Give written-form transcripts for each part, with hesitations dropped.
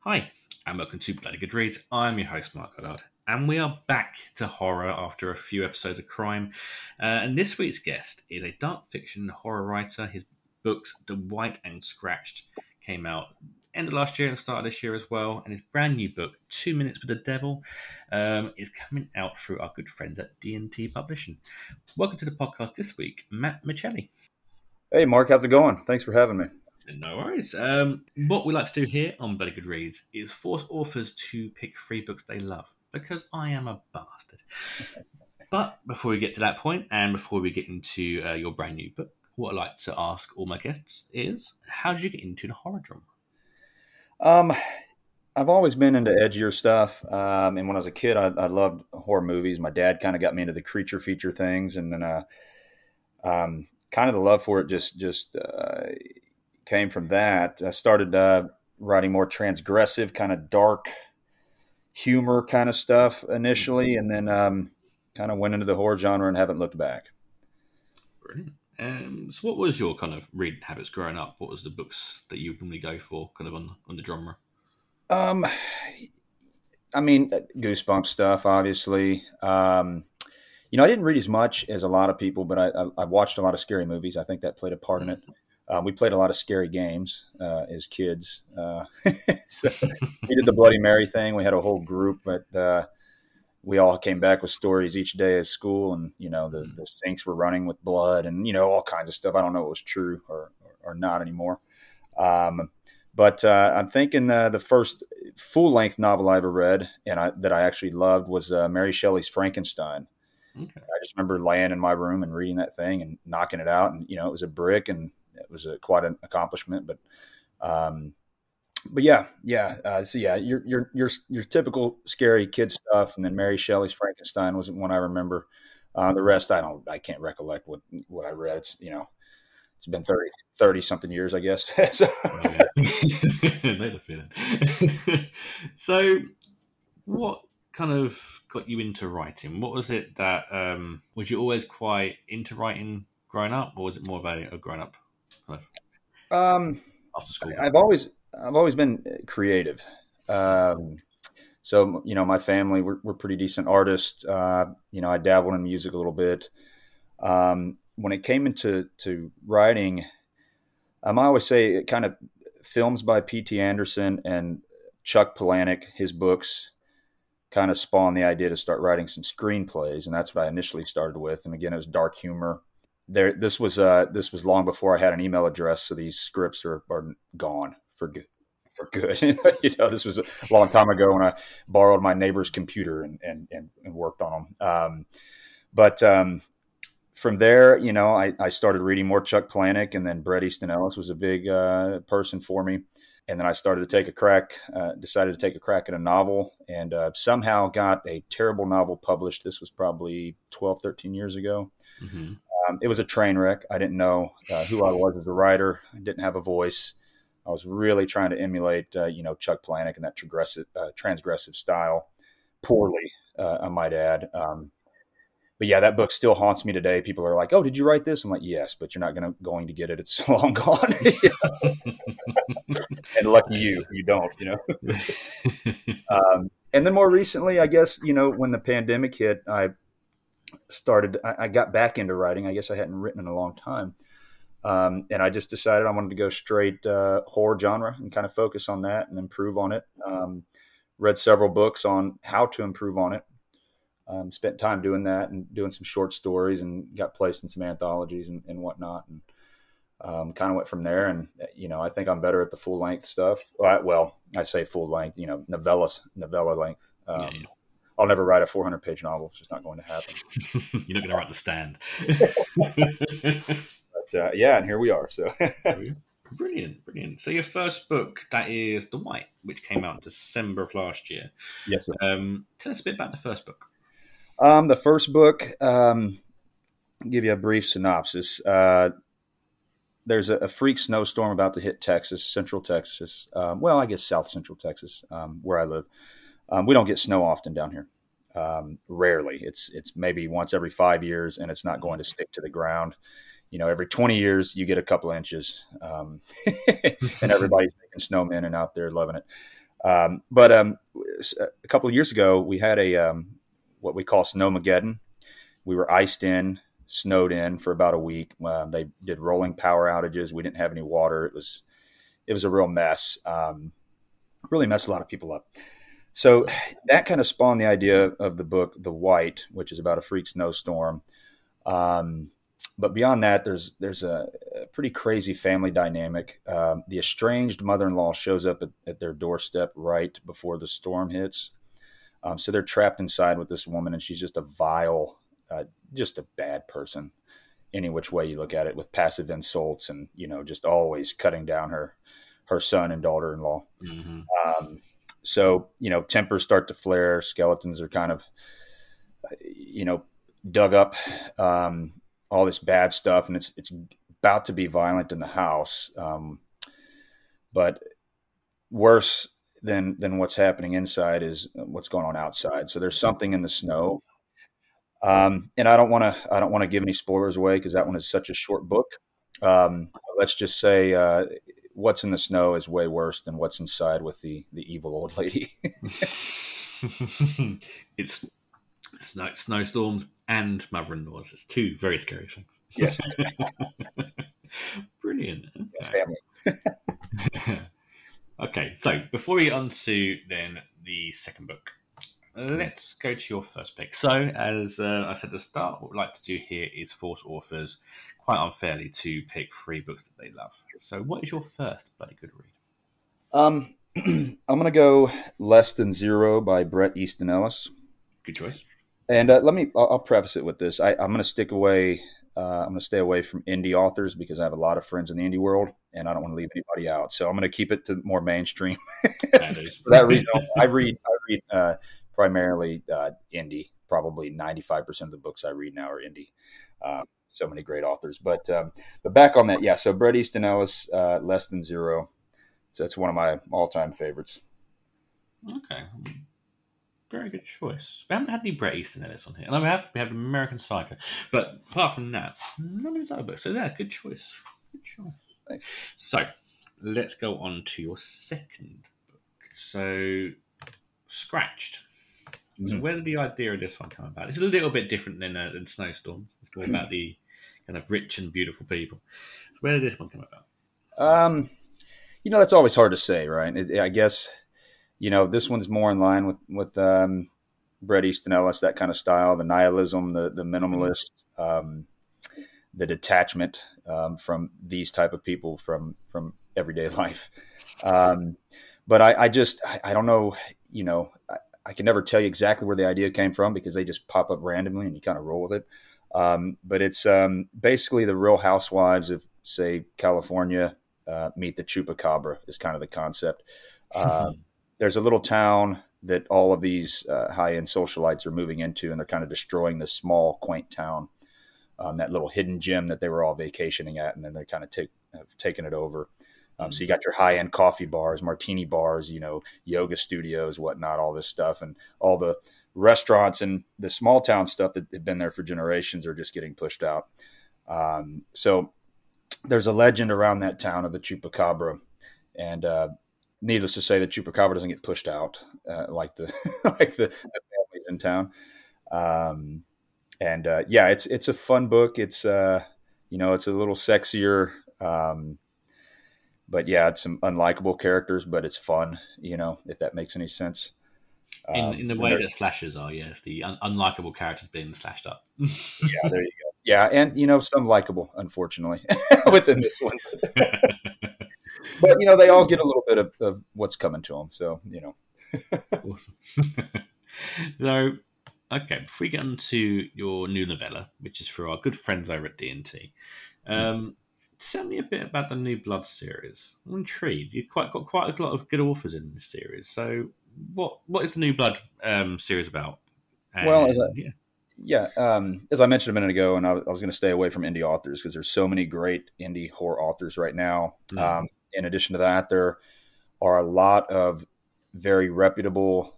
Hi, and welcome to Bloody Good Reads. I'm your host, Mark Goddard, and we are back to horror after a few episodes of crime. And this week's guest is a dark fiction horror writer. His books, The White and Scratched, came out end of last year and start of this year as well. And his brand new book, 2 Minutes with the Devil, is coming out through our good friends at D&T Publishing. Welcome to the podcast this week, Matt Michelli. Hey, Mark, how's it going? Thanks for having me. No worries. What we like to do here on Bloody Good Reads is force authors to pick 3 books they love, because I am a bastard. But before we get to that point, and before we get into your brand new book, what I like to ask all my guests is, how did you get into the horror genre? I've always been into edgier stuff, and when I was a kid, I loved horror movies. My dad kind of got me into the creature feature things, and then kind of the love for it just came from that. I started writing more transgressive, kind of dark humor kind of stuff initially, and then kind of went into the horror genre and haven't looked back. Brilliant. So what was your kind of reading habits growing up? What was the books that you would normally go for kind of on the genre? I mean, Goosebumps stuff, obviously. I didn't read as much as a lot of people, but I watched a lot of scary movies. I think that played a part in it. We played a lot of scary games as kids. So we did the Bloody Mary thing. We had a whole group, but we all came back with stories each day at school, and the sinks were running with blood, and all kinds of stuff. I don't know if it was true or not anymore. But I'm thinking the first full-length novel I ever read and that I actually loved was Mary Shelley's Frankenstein. Okay. I just remember laying in my room and reading that thing and knocking it out, and it was a brick, and it was quite an accomplishment. But yeah. So yeah, your typical scary kid stuff, and then Mary Shelley's Frankenstein was one I remember. The rest I can't recollect what I read. It's been 30 something years, I guess. So. So what kind of got you into writing? What was it that was you always quite into writing growing up, or was it more of a grown up kind of after school? I've always been creative. So my family we're pretty decent artists. I dabbled in music a little bit. When it came into writing, I always say it kind of films by P.T. Anderson and Chuck Palahniuk, his books kind of spawned the idea to start writing some screenplays, and that's what I initially started with. And again, it was dark humor. This was long before I had an email address, so these scripts are gone for good. This was a long time ago when I borrowed my neighbor's computer and worked on them. But from there, I started reading more Chuck Palahniuk, and then Bret Easton Ellis was a big person for me. And then I decided to take a crack at a novel, and somehow got a terrible novel published. This was probably 12, 13 years ago. Mm-hmm. It was a train wreck. I didn't know who I was as a writer. I didn't have a voice. I was really trying to emulate, Chuck Palahniuk and that transgressive style poorly, I might add. But yeah, that book still haunts me today. People are like, "Oh, did you write this?" I'm like, "Yes, but you're not going to get it. It's long gone." And lucky you don't. And then more recently, I guess when the pandemic hit, I got back into writing. I guess I hadn't written in a long time, and I just decided I wanted to go straight horror genre and kind of focus on that and improve on it. Read several books on how to improve on it. Spent time doing that and doing some short stories, and got placed in some anthologies and whatnot, and kind of went from there. And I think I'm better at the full length stuff. Well, I say full length, novella length. I'll never write a 400-page novel. It's just not going to happen. You're not going to write The Stand. But and here we are. So brilliant. So your first book, that is The White, which came out in December of last year. Yes, sir. Tell us a bit about the first book. The first book, I'll give you a brief synopsis. There's a freak snowstorm about to hit Texas, central Texas. I guess south central Texas, where I live. We don't get snow often down here. Rarely. It's maybe once every 5 years, and it's not going to stick to the ground. Every 20 years you get a couple of inches, and everybody's making snowmen and out there loving it. But a couple of years ago, we had what we call Snowmageddon. We were iced in, snowed in for about a week. They did rolling power outages. We didn't have any water. It was a real mess. Really messed a lot of people up. So that kind of spawned the idea of the book, The White, which is about a freak snowstorm. But beyond that, there's a pretty crazy family dynamic. The estranged mother-in-law shows up at their doorstep right before the storm hits. So they're trapped inside with this woman, and she's just a vile, just a bad person, any which way you look at it, with passive insults and, just always cutting down her son and daughter-in-law. Mm-hmm. So, tempers start to flare. Skeletons are kind of, dug up, all this bad stuff, and it's about to be violent in the house. But worse than what's happening inside is what's going on outside. So there's something in the snow. And I don't want to give any spoilers away because that one is such a short book. Let's just say, what's in the snow is way worse than what's inside with the evil old lady. It's snowstorms and mother-in-laws. It's two very scary things. Yes. Brilliant. Okay. Family. Okay, so before we get on to then the second book, let's go to your first pick. So, as I said at the start, what we'd like to do here is force authors, quite unfairly, to pick 3 books that they love. So, what is your first bloody good read? I'm going to go Less Than Zero by Bret Easton Ellis. Good choice. And I'll preface it with this. I'm going to stay away from indie authors because I have a lot of friends in the indie world, and I don't want to leave anybody out. So I'm going to keep it to more mainstream. For that reason, I read primarily indie. Probably 95% of the books I read now are indie. So many great authors. But back on that, yeah. So Bret Easton Ellis, Less Than Zero. So it's one of my all-time favorites. Okay. Very good choice. We haven't had any Bret Easton Ellis on here. And we have American Psycho. But apart from that, none of his other books. So yeah, good choice. Good choice. Thanks. So let's go on to your second book. So Scratched. Mm-hmm. So where did the idea of this one come about? It's a little bit different than Snowstorms. It's more about the kind of rich and beautiful people. So where did this one come about? That's always hard to say, right? I guess, this one's more in line with Bret Easton Ellis, that kind of style, the nihilism, the minimalist, the detachment from these type of people from everyday life. But I don't know, I can never tell you exactly where the idea came from because they just pop up randomly and you kind of roll with it. But it's basically the Real Housewives of, say, California meet the Chupacabra is kind of the concept. There's a little town that all of these high-end socialites are moving into, and they're kind of destroying this small, quaint town, that little hidden gem that they were all vacationing at, and then they're kind of taking it over. So you got your high-end coffee bars, martini bars, yoga studios, whatnot, all this stuff, and all the restaurants and the small town stuff that had been there for generations are just getting pushed out. So there's a legend around that town of the Chupacabra, and needless to say, the Chupacabra doesn't get pushed out like the families in town. It's a fun book. It's it's a little sexier. But yeah, it's some unlikable characters, but it's fun, if that makes any sense. In the way that slashers are, yes, the unlikable characters being slashed up. Yeah, there you go. Yeah, and some likable, unfortunately, within this one. But they all get a little bit of what's coming to them. So Awesome. So, okay, before we get into your new novella, which is for our good friends over at D&T, tell me a bit about the New Blood series. I'm intrigued. You've got quite a lot of good authors in this series. So, what is the New Blood series about? And, well, as I mentioned a minute ago, and I was going to stay away from indie authors because there's so many great indie horror authors right now. In addition to that, there are a lot of very reputable,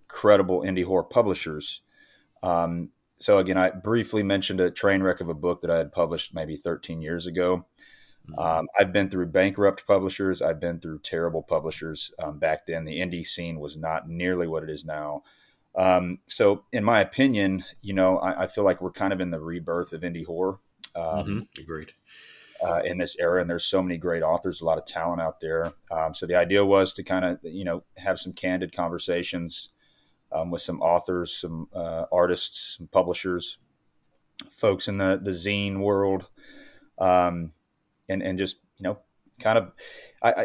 credible indie horror publishers. So again, I briefly mentioned a train wreck of a book that I had published maybe 13 years ago. I've been through bankrupt publishers. I've been through terrible publishers. Back then, the indie scene was not nearly what it is now. So in my opinion, I feel like we're kind of in the rebirth of indie horror. Agreed. In this era, and there's so many great authors, a lot of talent out there. So the idea was to kind of, have some candid conversations with some authors, some artists, some publishers, folks in the zine world, and just, kind of,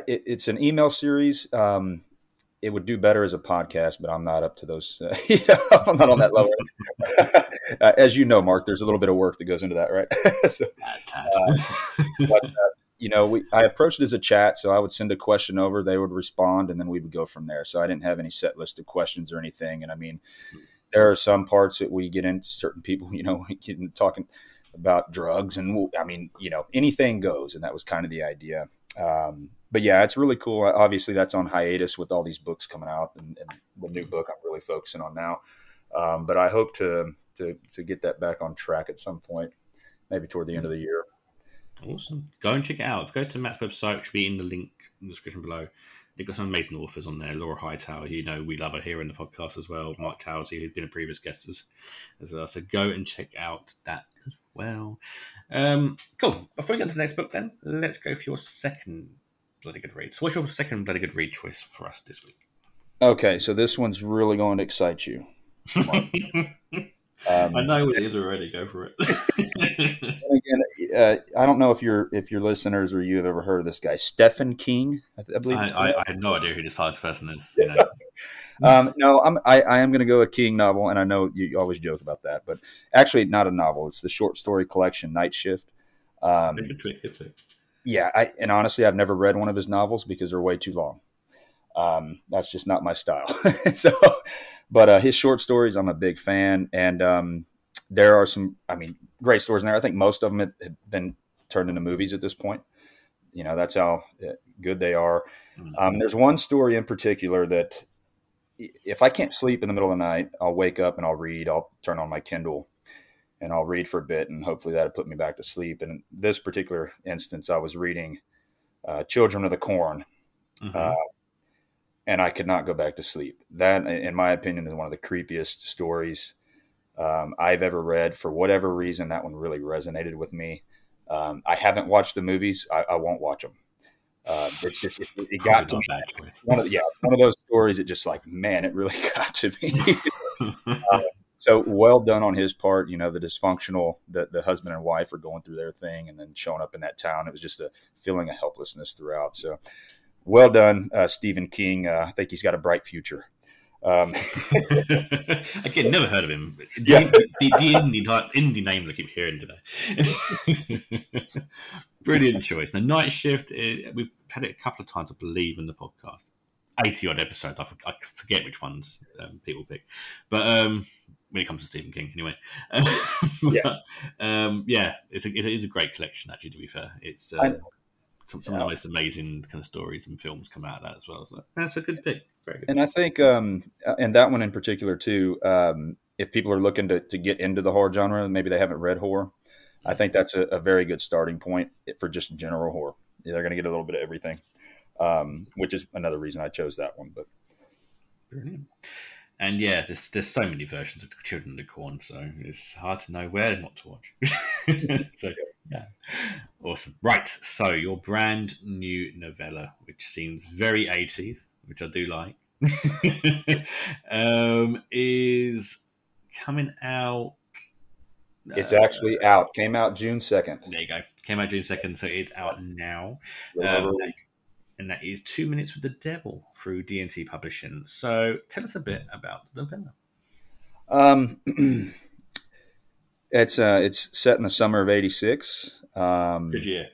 it's an email series. It would do better as a podcast, but I'm not up to those. I'm not on that level. As you know, Mark, there's a little bit of work that goes into that, right? So, I approached it as a chat. So I would send a question over, they would respond, and then we would go from there. So I didn't have any set list of questions or anything. And I mean, there are some parts that we get into certain people, we get into talking about drugs, and anything goes. And that was kind of the idea. But yeah, it's really cool. Obviously, that's on hiatus with all these books coming out, and the new book I'm really focusing on now. But I hope to get that back on track at some point, maybe toward the end of the year. Awesome. Go and check it out. Go to Matt's website, which will be in the link in the description below. They've got some amazing authors on there. Laura Hightower, we love her here in the podcast as well. Mark Towsey, who's been a previous guest as well. So go and check out that as well. Cool. Before we get to the next book then, let's go for your second bloody good read. So what's your second bloody good read choice for us this week? Okay, so this one's really going to excite you. I know what it is already. Go for it. Again, I don't know if your listeners or you have ever heard of this guy, Stephen King. I believe. I have no idea who this person is. No, I am going to go a King novel, and I know you always joke about that, but actually, not a novel. It's the short story collection Night Shift. Good trick. Yeah, and honestly, I've never read one of his novels because they're way too long. That's just not my style. But his short stories, I'm a big fan, and there are some, great stories in there. I think most of them have been turned into movies at this point. That's how good they are. There's one story in particular that if I can't sleep in the middle of the night, I'll wake up and I'll read. I'll turn on my Kindle and I'll read for a bit, and hopefully that'll put me back to sleep. And in this particular instance, I was reading Children of the Corn. And I could not go back to sleep. That, in my opinion, is one of the creepiest stories I've ever read. For whatever reason, that one really resonated with me. I haven't watched the movies. I won't watch them. It's just it got to me. One of those stories. It just it really got to me. So well done on his part. The dysfunctional, the husband and wife are going through their thing, and then showing up in that town. It was just a feeling of helplessness throughout. So. Well done, Stephen King. I think he's got a bright future. Again, never heard of him. The indie names I keep hearing today. Brilliant choice. Now, Night Shift, we've had it a couple of times, I believe, in the podcast. 80-odd episodes. I forget which ones people pick. But when it comes to Stephen King, anyway. It's a great collection, actually, to be fair. It's... some of the most amazing kind of stories and films come out of that as well. So that's a good pick. Very good. And I think, and that one in particular too, if people are looking to get into the horror genre, maybe they haven't read horror, I think that's a very good starting point for just general horror. They're going to get a little bit of everything, which is another reason I chose that one. But brilliant. And yeah, there's so many versions of Children of the Corn, so it's hard to know where not to watch. So yeah, awesome. Right, so your brand new novella, which seems very 80s, which I do like, is coming out. It's actually out. Came out June 2nd. There you go. Came out June 2nd, so it's out now. And that is 2 Minutes with the Devil through D&T Publishing. So tell us a bit about the novella. It's set in the summer of '86. Good year.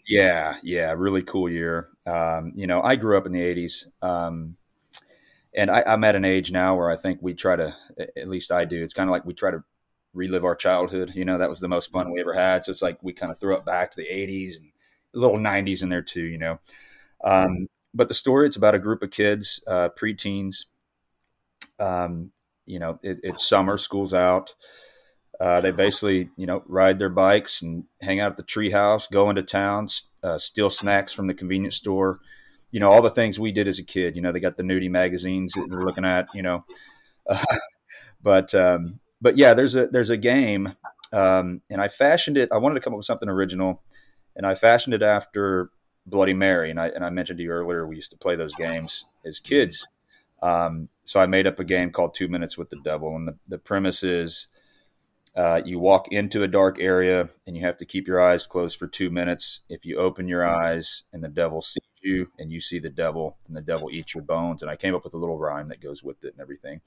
yeah, really cool year. I grew up in the '80s, and I'm at an age now where I think we try to, at least I do. It's kind of like we try to relive our childhood. That was the most fun we ever had. So it's like we kind of throw it back to the '80s and a little '90s in there too. But the story, it's about a group of kids, preteens. It's summer, school's out. They basically, ride their bikes and hang out at the tree house, go into town, steal snacks from the convenience store. All the things we did as a kid. They got the nudie magazines that they're looking at. But yeah, there's a game, and I fashioned it. I wanted to come up with something original, and I fashioned it after Bloody Mary. And I mentioned to you earlier, we used to play those games as kids. So I made up a game called 2 Minutes with the Devil, and the premise is you walk into a dark area and you have to keep your eyes closed for 2 minutes. If you open your eyes and the devil sees you and you see the devil, and the devil eats your bones. And I came up with a little rhyme that goes with it and everything.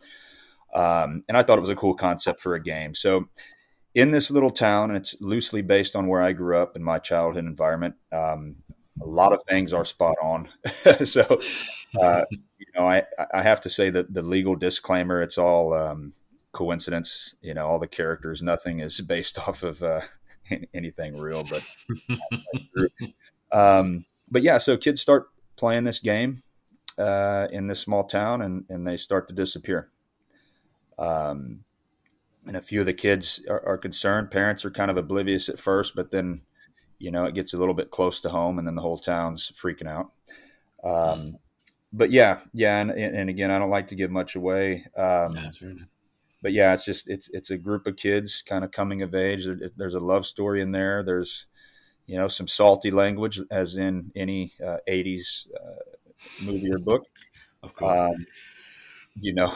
And I thought it was a cool concept for a game. So in this little town, and it's loosely based on where I grew up in my childhood environment, a lot of things are spot on. So, I have to say that the legal disclaimer, it's all coincidence. All the characters, nothing is based off of anything real. But yeah, so kids start playing this game in this small town, and they start to disappear. And a few of the kids are concerned. Parents are kind of oblivious at first, but then, it gets a little bit close to home, and then the whole town's freaking out. But yeah. And again, I don't like to give much away. That's right. But yeah, it's a group of kids kind of coming of age. There's a love story in there. There's, some salty language, as in any 80s movie or book. Of course.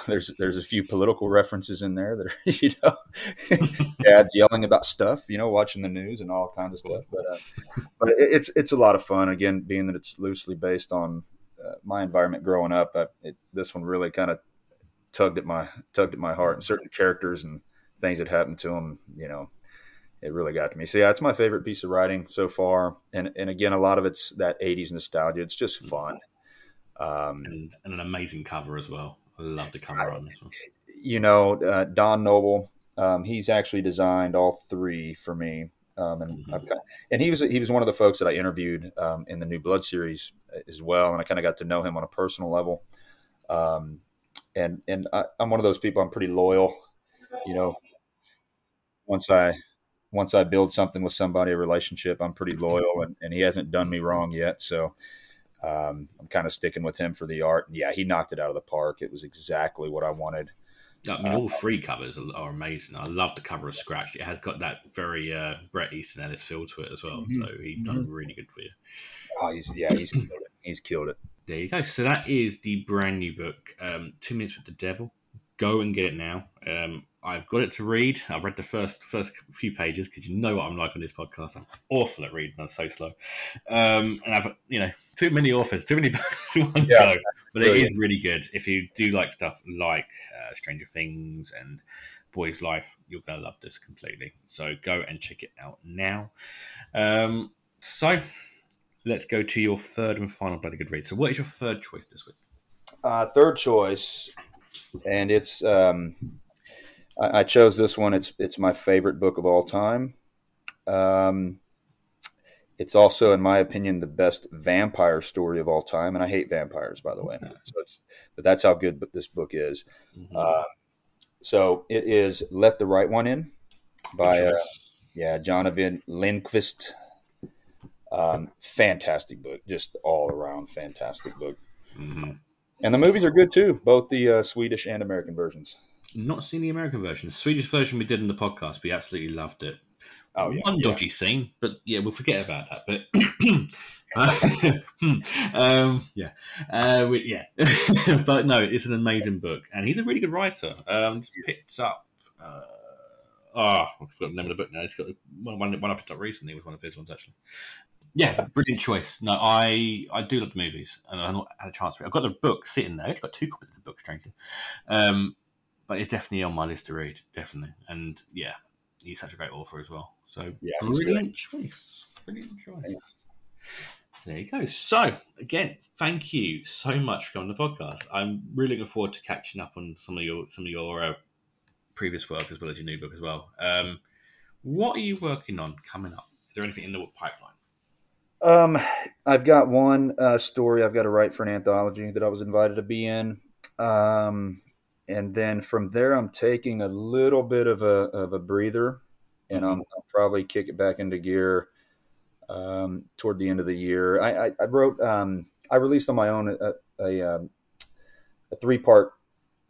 There's a few political references in there that are, dads yelling about stuff, watching the news and all kinds of stuff. But it's a lot of fun. Again, being that it's loosely based on my environment growing up, this one really kind of tugged at my heart, and certain characters and things that happened to them, it really got to me. So yeah, it's my favorite piece of writing so far. And again, a lot of it's that 80s nostalgia. It's just fun. And an amazing cover as well. I love the cover on this one. Don Noble, he's actually designed all three for me. And he was one of the folks that I interviewed in the New Blood series as well. And I kind of got to know him on a personal level. And I'm one of those people. I'm pretty loyal. Once I build something with somebody, a relationship, I'm pretty loyal, and he hasn't done me wrong yet. So I'm kind of sticking with him for the art. And yeah, he knocked it out of the park. It was exactly what I wanted. I mean, all three covers are amazing. I love the cover of Scratch. It has got that very Bret Easton Ellis feel to it as well. Mm-hmm. So he's done really good for you. Oh, he's killed it. He's killed it. There you go. So that is the brand new book, 2 Minutes with the Devil. Go and get it now. I've got it to read. I've read the first few pages because you know what I'm like on this podcast. I'm awful at reading. I'm so slow. And I've, too many authors, too many books in one go. But it is really good. If you do like stuff like Stranger Things and Boy's Life, you're going to love this completely. So go and check it out now. So let's go to your third and final Bloody Good Read. So what is your third choice this week? Third choice, and it's... I chose this one. It's my favorite book of all time. It's also, in my opinion, the best vampire story of all time. And I hate vampires, by the way. But that's how good this book is. Mm-hmm. So it is Let the Right One In by Jonathan Lindqvist. Fantastic book. Just all around fantastic book. Mm-hmm. And the movies are good too, both the Swedish and American versions. Not seen the American version. The Swedish version we did in the podcast. We absolutely loved it. Oh, yeah. One dodgy scene, but yeah, we'll forget about that. But but no, it's an amazing book, and he's a really good writer. Picked up. I forgot the name of the book now. It's got one I picked up recently. Was one of his ones actually. Yeah, brilliant choice. No, I do love the movies, and I've not had a chance to read. I've got the book sitting there. I've got 2 copies of the book, strangely. But it's definitely on my list to read, definitely. And yeah, he's such a great author as well. So brilliant choice. Brilliant choice. Yeah. There you go. So again, thank you so much for coming on the podcast. I'm really looking forward to catching up on some of your previous work as well as your new book as well. What are you working on coming up? Is there anything in the pipeline? I've got one story I've got to write for an anthology that I was invited to be in. and then from there, I'm taking a little bit of a breather, and I'll probably kick it back into gear toward the end of the year. I wrote, I released on my own a 3-part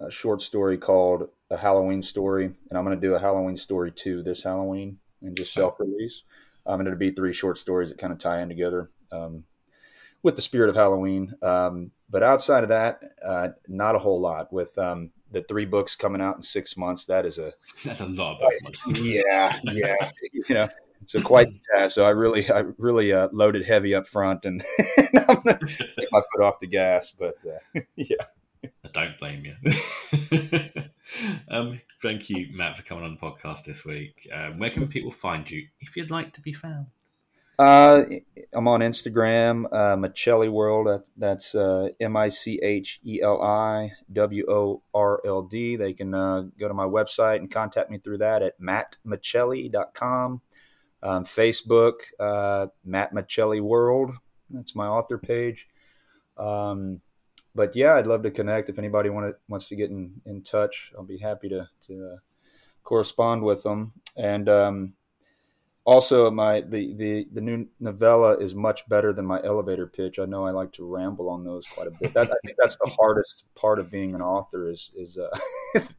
short story called A Halloween Story, and I'm going to do a Halloween Story 2 this Halloween and just self-release. And it'll be 3 short stories that kind of tie in together with the spirit of Halloween. But outside of that, not a whole lot. With the 3 books coming out in 6 months, that's a lot of books. Yeah. It's a quite the task. So I really loaded heavy up front, and I'm going to take my foot off the gas. But yeah. I don't blame you. Thank you, Matt, for coming on the podcast this week. Where can people find you if you'd like to be found? I'm on Instagram, Michelli World. That's MICHELIWORLD. They can go to my website and contact me through that at mattmichelli.com. Facebook, Matt Michelli World. That's my author page. But yeah, I'd love to connect. If anybody wants to get in touch, I'll be happy to correspond with them. And also, the new novella is much better than my elevator pitch. I know I like to ramble on those quite a bit. I think that's the hardest part of being an author is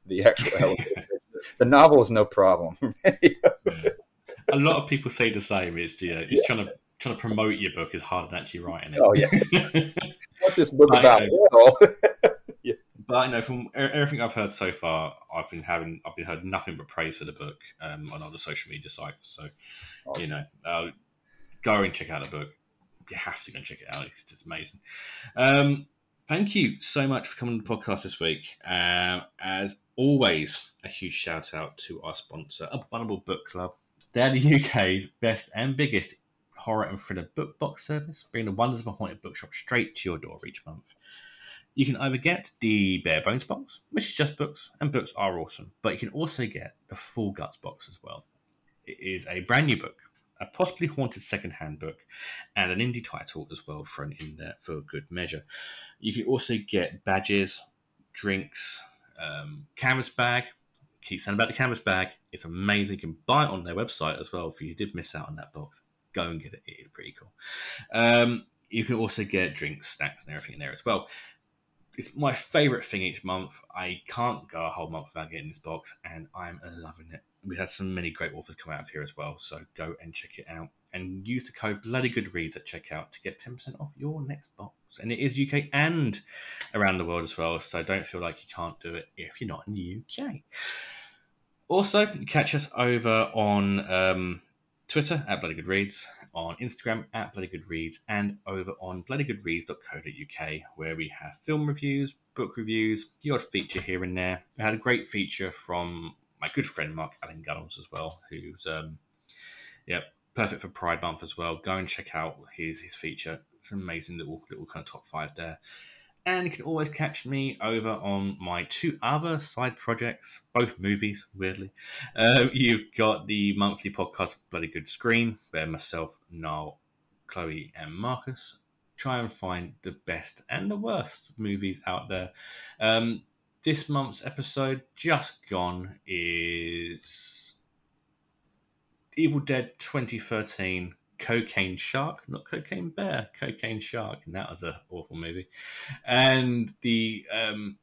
the actual elevator pitch. The novel is no problem. A lot of people say the same. It's trying to promote your book is harder than actually writing it. Oh yeah. What's this book about? Well, yeah. But I know from everything I've heard so far, I've been heard nothing but praise for the book on other social media sites. So, go and check out the book. You have to go and check it out. It's just amazing. Thank you so much for coming on the podcast this week. As always, a huge shout out to our sponsor, Abominable Book Club. They're the UK's best and biggest horror and thriller book box service, bringing the wonders of a haunted bookshop straight to your door each month. You can either get the Bare Bones box, which is just books, and books are awesome, but you can also get the Full Guts box as well. It is a brand new book, a possibly haunted second-hand book, and an indie title as well thrown in there for good measure. You can also get badges, drinks, canvas bag. Keep saying about the canvas bag. It's amazing. You can buy it on their website as well. If you did miss out on that box, go and get it. It is pretty cool. You can also get drinks, snacks, and everything in there as well. It's my favourite thing each month. I can't go a whole month without getting this box, and I'm loving it. We had some many great authors come out of here as well, so go and check it out. And use the code BloodyGoodReads at checkout to get 10% off your next box. And it is UK and around the world as well, so don't feel like you can't do it if you're not in the UK. Also, catch us over on Twitter at BloodyGoodReads, on Instagram at BloodyGoodReads, and over on bloodygoodreads.co.uk, where we have film reviews, book reviews, the odd feature here and there. I had a great feature from my good friend Mark Allen Gunnels as well, who's perfect for Pride Month as well. Go and check out his feature. It's an amazing little kind of top 5 there. And you can always catch me over on my 2 other side projects, both movies, weirdly. You've got the monthly podcast, Bloody Good Screen, where myself, Niall, Chloe, and Marcus try and find the best and the worst movies out there. This month's episode, just gone, is Evil Dead 2013, Cocaine Shark, not Cocaine Bear, Cocaine Shark, and that was an awful movie. And the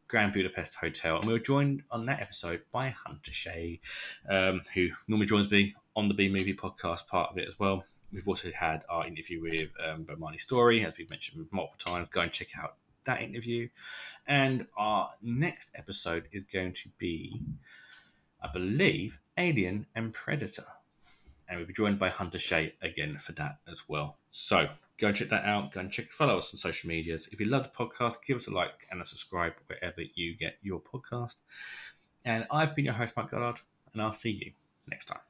Grand Budapest Hotel. And we were joined on that episode by Hunter Shea, who normally joins me on the B Movie podcast part of it as well. We've also had our interview with Bomani Story, as we've mentioned multiple times. Go and check out that interview. And our next episode is going to be, I believe, Alien and Predator. And we'll be joined by Hunter Shea again for that as well. So go and check that out. Go and follow us on social medias. If you love the podcast, give us a like and a subscribe wherever you get your podcast. And I've been your host, Mike Goddard, and I'll see you next time.